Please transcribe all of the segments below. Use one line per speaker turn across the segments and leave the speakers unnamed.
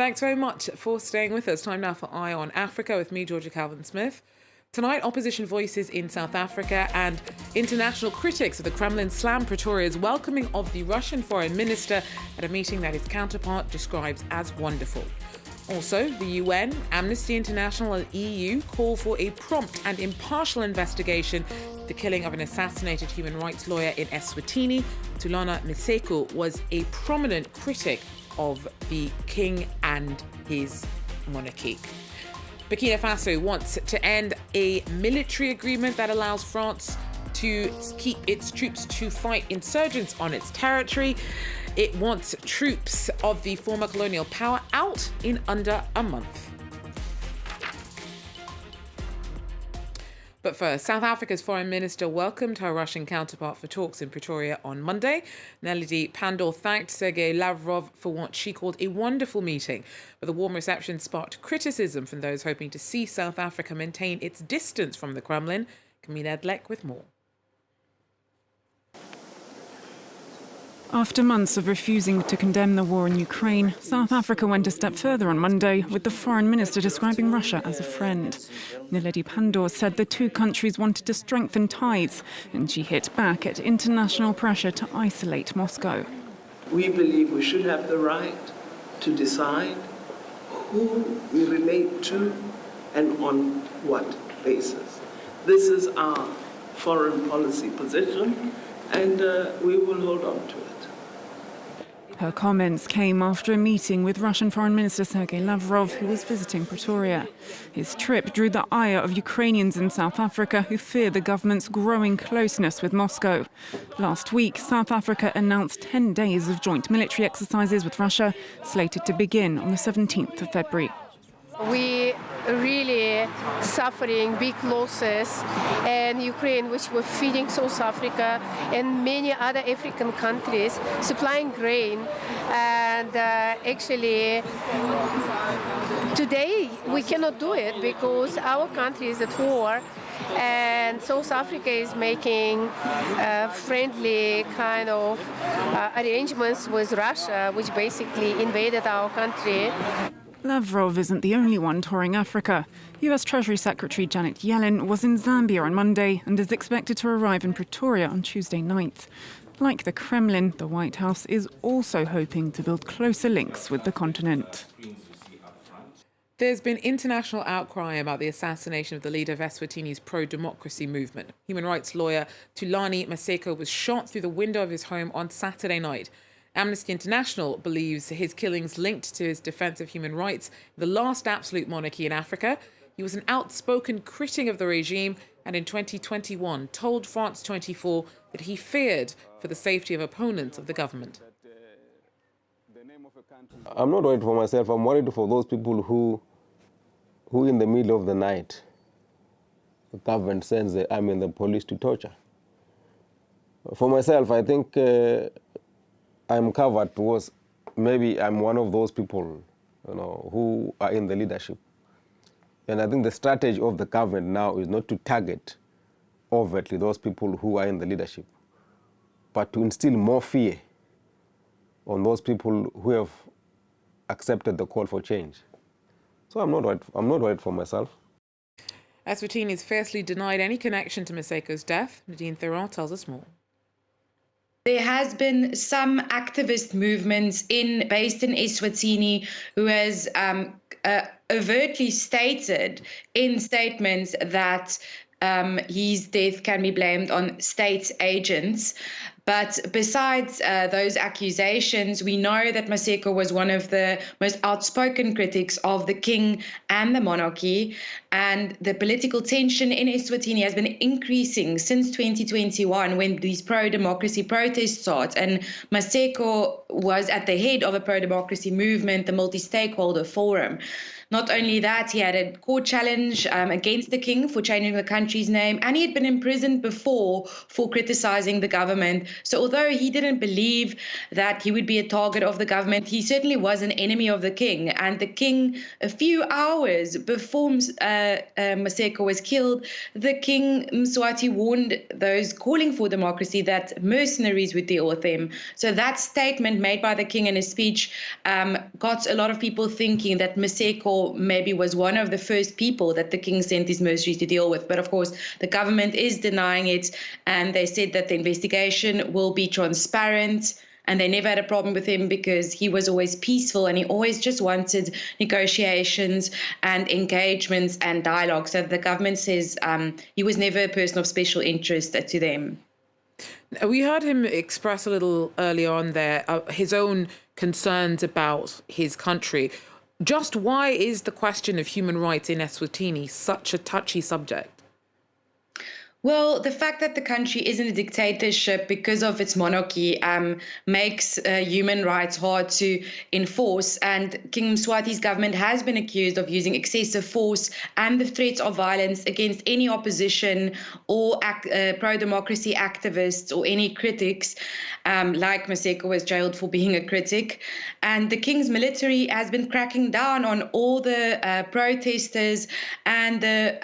Thanks very much for staying with us. Time now for Eye on Africa with me, Georgia Calvin-Smith. Tonight, opposition voices in South Africa and international critics of the Kremlin slammed Pretoria's welcoming of the Russian foreign minister at a meeting that his counterpart describes as wonderful. Also, the UN, Amnesty International and EU call for a prompt and impartial investigation into the killing of an assassinated human rights lawyer in Eswatini. Thulani Maseko was a prominent critic of the king and his monarchy. Burkina Faso wants to end a military agreement that allows France to keep its troops to fight insurgents on its territory. It wants troops of the former colonial power out in under a month. But first, South Africa's foreign minister welcomed her Russian counterpart for talks in Pretoria on Monday. Nelly Pandor thanked Sergei Lavrov for what she called a wonderful meeting. But the warm reception sparked criticism from those hoping to see South Africa maintain its distance from the Kremlin. Camille Edlek with more.
After months of refusing to condemn the war in Ukraine, South Africa went a step further on Monday, with the foreign minister describing Russia as a friend. Nelly Pandor said the two countries wanted to strengthen ties, and she hit back at international pressure to isolate Moscow.
We believe we should have the right to decide who we relate to and on what basis. This is our foreign policy position, and we will hold on to it.
Her comments came after a meeting with Russian Foreign Minister Sergei Lavrov, who was visiting Pretoria. His trip drew the ire of Ukrainians in South Africa who fear the government's growing closeness with Moscow. Last week, South Africa announced 10 days of joint military exercises with Russia, slated to begin on the 17th of February.
We really suffering big losses, and Ukraine, which were feeding South Africa and many other African countries, supplying grain. And actually, today we cannot do it because our country is at war, and South Africa is making friendly kind of arrangements with Russia, which basically invaded our country.
Lavrov isn't the only one touring Africa. US Treasury Secretary Janet Yellen was in Zambia on Monday and is expected to arrive in Pretoria on Tuesday night. Like the Kremlin, the White House is also hoping to build closer links with the continent.
There's been international outcry about the assassination of the leader of Eswatini's pro-democracy movement. Human rights lawyer Thulani Maseko was shot through the window of his home on Saturday night. Amnesty International believes his killings linked to his defense of human rights, the last absolute monarchy in Africa. He was an outspoken critic of the regime and in 2021 told France 24 that he feared for the safety of opponents of the government.
I'm not worried for myself. I'm worried for those people who in the middle of the night, the government sends the army and the police to torture. For myself, I think I'm covered towards, maybe I'm one of those people, who are in the leadership. And I think the strategy of the government now is not to target overtly those people who are in the leadership, but to instill more fear on those people who have accepted the call for change. So I'm not worried for myself.
Eswatini has fiercely denied any connection to Maseko's death. Nadine Thurant tells us more.
There has been some activist movements based in Eswatini who has overtly stated in statements that his death can be blamed on state agents. But besides those accusations, we know that Maseko was one of the most outspoken critics of the king and the monarchy. And the political tension in Eswatini has been increasing since 2021 when these pro-democracy protests started. And Maseko was at the head of a pro-democracy movement, the multi-stakeholder forum. Not only that, he had a court challenge against the king for changing the country's name, and he had been imprisoned before for criticizing the government. So although he didn't believe that he would be a target of the government, he certainly was an enemy of the king. And the king, a few hours before Maseko was killed, the king Mswati warned those calling for democracy that mercenaries would deal with them. So that statement made by the king in his speech got a lot of people thinking that Maseko maybe was one of the first people that the king sent his mercenaries to deal with. But of course, the government is denying it, and they said that the investigation will be transparent. And they never had a problem with him because he was always peaceful and he always just wanted negotiations and engagements and dialogue. So the government says he was never a person of special interest to them.
We heard him express a little earlier on there his own concerns about his country. Just why is the question of human rights in Eswatini such a touchy subject?
Well, the fact that the country is in a dictatorship because of its monarchy makes human rights hard to enforce. And King Mswati's government has been accused of using excessive force and the threats of violence against any opposition or pro-democracy activists or any critics, like Maseko was jailed for being a critic. And the king's military has been cracking down on all the protesters and the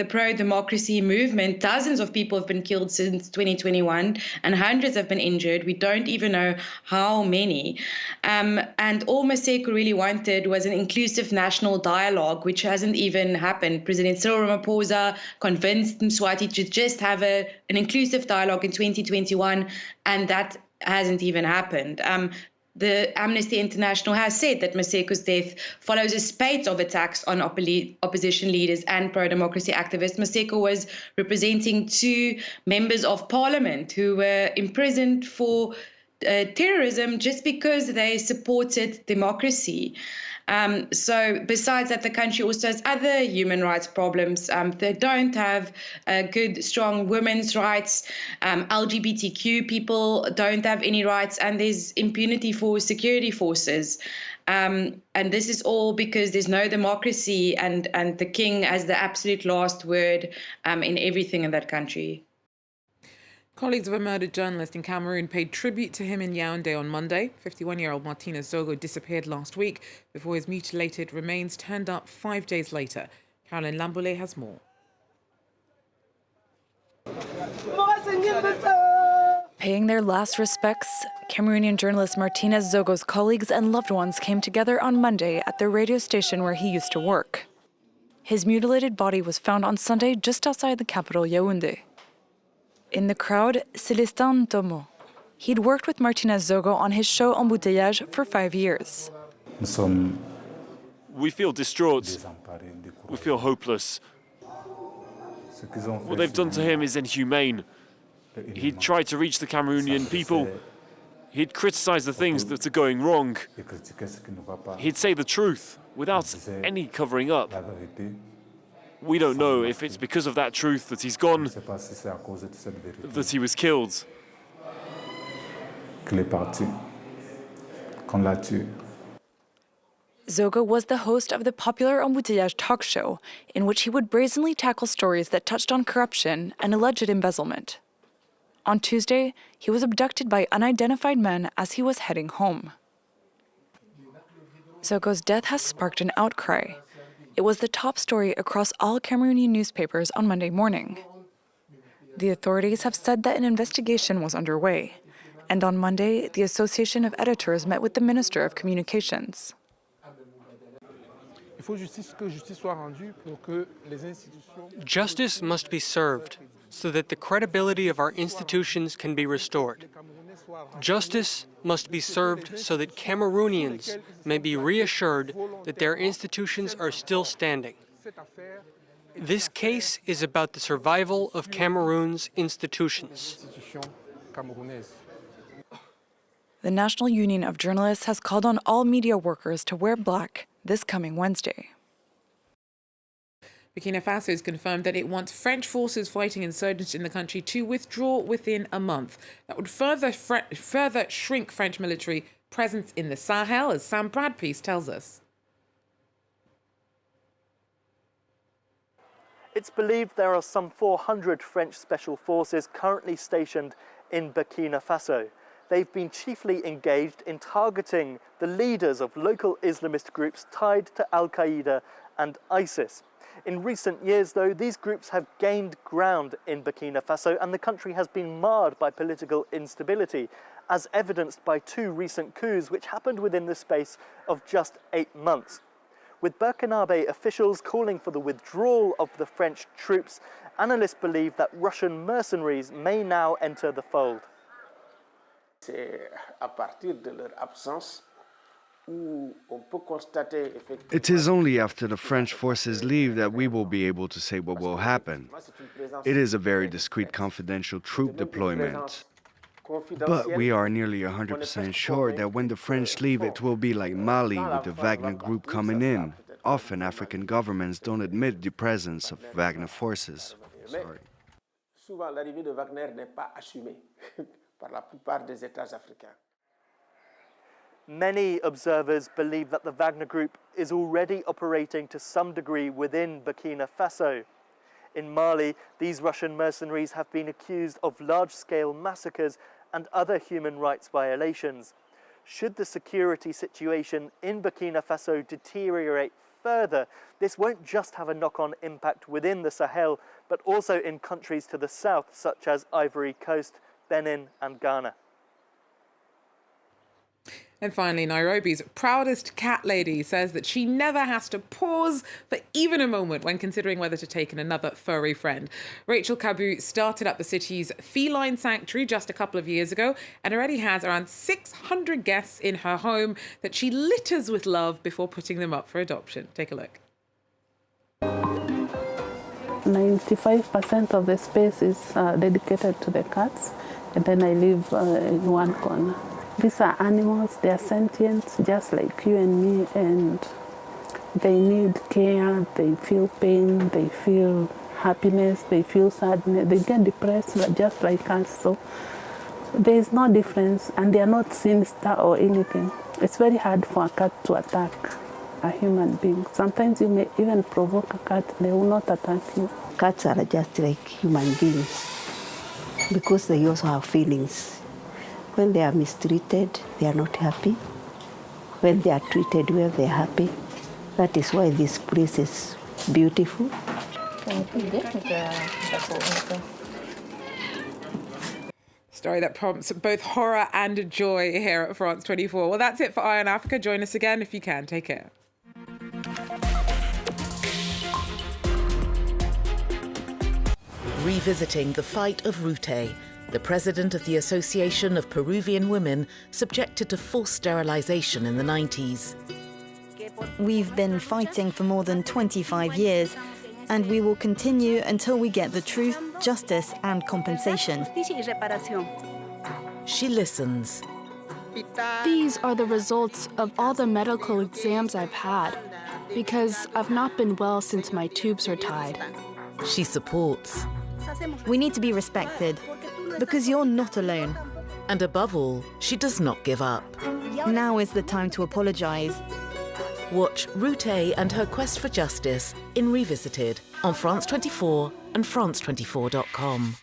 pro-democracy movement. Dozens of people have been killed since 2021 and hundreds have been injured. We don't even know how many. And all Maseko really wanted was an inclusive national dialogue, which hasn't even happened. President Cyril Ramaphosa convinced Mswati to just have an inclusive dialogue in 2021, and that hasn't even happened. The Amnesty International has said that Maseko's death follows a spate of attacks on opposition leaders and pro-democracy activists. Maseko was representing 2 members of parliament who were imprisoned for terrorism just because they supported democracy. So besides that, the country also has other human rights problems. They don't have good, strong women's rights. LGBTQ people don't have any rights, and there's impunity for security forces. And this is all because there's no democracy, and the king has the absolute last word in everything in that country.
Colleagues of a murdered journalist in Cameroon paid tribute to him in Yaoundé on Monday. 51-year-old Martinez Zogo disappeared last week before his mutilated remains turned up 5 days later. Caroline Lamboulé has more.
Paying their last respects, Cameroonian journalist Martinez Zogo's colleagues and loved ones came together on Monday at the radio station where he used to work. His mutilated body was found on Sunday just outside the capital, Yaoundé. In the crowd, Célestin Tomo. He'd worked with Martinez Zogo on his show Embouteillage for 5 years.
We feel distraught. We feel hopeless. What they've done to him is inhumane. He'd tried to reach the Cameroonian people. He'd criticize the things that are going wrong. He'd say the truth without any covering up. We don't know if it's because of that truth that he's gone, that he was killed.
Zogo was the host of the popular Embouteillage talk show, in which he would brazenly tackle stories that touched on corruption and alleged embezzlement. On Tuesday, he was abducted by unidentified men as he was heading home. Zogo's death has sparked an outcry. It was the top story across all Cameroonian newspapers on Monday morning. The authorities have said that an investigation was underway, and on Monday, the Association of Editors met with the Minister of Communications.
Justice must be served so that the credibility of our institutions can be restored. Justice must be served so that Cameroonians may be reassured that their institutions are still standing. This case is about the survival of Cameroon's institutions.
The National Union of Journalists has called on all media workers to wear black this coming Wednesday.
Burkina Faso has confirmed that it wants French forces fighting insurgents in the country to withdraw within a month. That would further shrink French military presence in the Sahel, as Sam Bradpiece tells us.
It's believed there are some 400 French special forces currently stationed in Burkina Faso. They've been chiefly engaged in targeting the leaders of local Islamist groups tied to Al-Qaeda and ISIS. In recent years, though, these groups have gained ground in Burkina Faso, and the country has been marred by political instability, as evidenced by 2 recent coups which happened within the space of just 8 months. With Burkinabe officials calling for the withdrawal of the French troops, analysts believe that Russian mercenaries may now enter the fold.
It is only after the French forces leave that we will be able to say what will happen. It is a very discreet confidential troop deployment. But we are nearly 100% sure that when the French leave, it will be like Mali with the Wagner group coming in. Often African governments don't admit the presence of Wagner forces.
Souvent, l'arrivée de Wagner n'est pas assumée par la plupart des États africains.
Many observers believe that the Wagner group is already operating to some degree within Burkina Faso. In Mali, these Russian mercenaries have been accused of large-scale massacres and other human rights violations. Should the security situation in Burkina Faso deteriorate further, this won't just have a knock-on impact within the Sahel, but also in countries to the south, such as Ivory Coast, Benin and Ghana.
And finally, Nairobi's proudest cat lady says that she never has to pause for even a moment when considering whether to take in another furry friend. Rachel Kabu started up the city's feline sanctuary just a couple of years ago and already has around 600 guests in her home that she litters with love before putting them up for adoption. Take a look.
95% of the space is dedicated to the cats, and then I live in one corner. These are animals, they are sentient, just like you and me, and they need care, they feel pain, they feel happiness, they feel sadness, they get depressed just like us. So there is no difference, and they are not sinister or anything. It's very hard for a cat to attack a human being. Sometimes you may even provoke a cat, they will not attack you.
Cats are just like human beings because they also have feelings. When they are mistreated, they are not happy. When they are treated well, they are happy. That is why this place is beautiful.
Story that prompts both horror and joy here at France 24. Well, that's it for Eye on Africa. Join us again if you can. Take care.
Revisiting the fight of Rute, the president of the Association of Peruvian Women subjected to forced sterilization in the 90s.
We've been fighting for more than 25 years, and we will continue until we get the truth, justice and compensation.
She listens.
These are the results of all the medical exams I've had, because I've not been well since my tubes are tied.
She supports.
We need to be respected, because you're not alone.
And above all, she does not give up.
Now is the time to apologise.
Watch Rute and her quest for justice in Revisited on France 24 and France24.com.